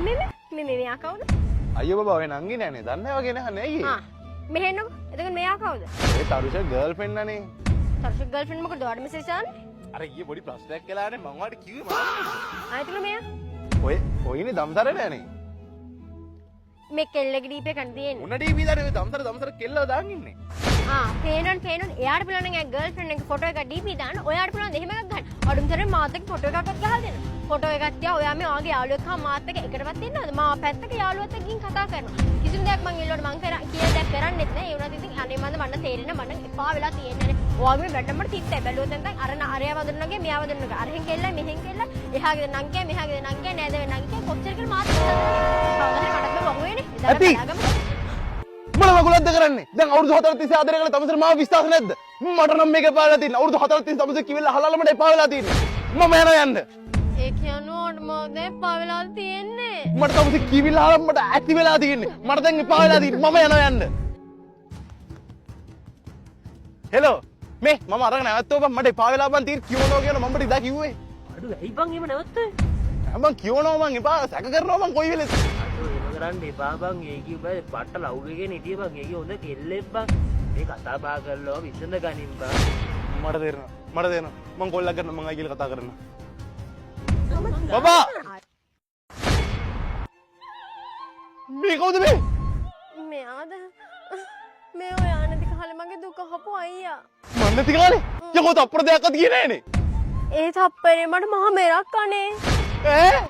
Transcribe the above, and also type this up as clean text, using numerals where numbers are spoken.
මෙයා කවුද? අයියෝ බබා ඔය නංගි නෑනේ. දන්නේ වගේ නෑ ඇයි? මෙහෙන්නකො. එතකොට මෙයා කවුද? ඒ තරුෂ ගර්ල්ෆ්‍රෙන්ඩ් නනේ. තරුෂ ගර්ල්ෆ්‍රෙන්ඩ් මොකද ඔයාට මෙසේජ් දාන්නේ? අර ඊයේ පොඩි ප්‍රශ්නයක් කළානේ මම ඔයාලට කිව්වේ මම. එතකොට මෙයා ඔයනේ දම්තර නෑනේ. මේ කෙල්ලගේ ඩීපේ කන් තියෙන්නේ. උන ඩීපී දානේ දම්තර කෙල්ලව දාන් ඉන්නේ. පේනන් එයාට පුළුවන් නම් ගර්ල්ෆ්‍රෙන්ඩ් එක ෆොටෝ එකක් ඩීපී දාන්න. ඔයාට පුළුවන් එහෙම එකක් ගන්න. අඩුමතරේ මාත් එක්ක ෆොටෝ එකක්වත් ගහලා දෙන්න. ෆොටෝ එකක් තියා ඔයා මේ ආගේ යාළුවෙක් හා මාත් එක්ක එකටවත් ඉන්නවද? මා පැත්තක යාළුවත් එක්ක ගිහින් කතා කරනවා. කිසිම දෙයක් මං ඉල්ලුවට මං කියන දෙයක් කරන්නෙත් නෑ. ඒ වුණාට ඉතින් අනේ මට තේරෙන්නේ මට එපා වෙලා තියෙන්නේ නේ. ඔයාගේ වැඩමට තිත්තේ බැලුවොත් නැත්නම් අරයා වදුන්නගේ මෙයා වදුන්නගේ අරහෙන් කෙල්ලයි මෙහෙන් කෙල්ලයි එහාගේ නංගියා මෙහාගේ නංගියා නෑද වේ නංගියා කොච්චර කියලා මාත් කවදාද මටත් බහුව වෙන්නේ. ඇති මොන වගුලක්ද කරන්නේ? දැන් අවුරුදු 4ක් තිස්සේ ආදරය කළා තමසර මාව විශ්වාස නැද්ද? මට නම් මේක එපා වෙලා තියෙනවා. අවුරුදු 4ක් තිස්සේ තමසර කිවිල්ල හලලා මට එපා වෙලා තියෙන්නේ. මම යනවා යන්න. ඒ කියන්නේ මට එපා වෙලා තියෙන්නේ. මට තමසර කිවිල්ල හලලා මට ඇති වෙලා තියෙන්නේ. මට දැන් එපා වෙලා තියෙන්නේ. මම යනවා යන්න. හෙලෝ මේ මම අරගෙන නැවත්තෝ බං මට එපා වෙලා බං තියෙන කියවනවා කියන මම ඉදා කිව්වේ. අඩු ඇයි බං එහෙම නැවත්තේ? මම කියවනවා මං එපා සැක කරනවා මං කොයි වෙලෙද? කරන්න එපා බං ඒ කිව්ව බෑ පට්ට ලව් එකේ හිටියේ බං ඒකේ හොඳ කෙල්ලෙක් බං මේ කතා බහ කරලා විසඳ ගනින් බං මට තේරෙනවා මං කොල්ලක් ගන්න මං ආයි කියලා කතා කරන්න බබා මේ කවුද මේ මෙයාද මේ ඔය ආනන්ද කාලේ මගේ දුක හපු අයියා මන් නැති කාලේ යකෝ තප්පර දෙයක්වත් ගියේ නෑනේ ඒ තප්පරේ මට මහා මෙරක් අනේ ඈ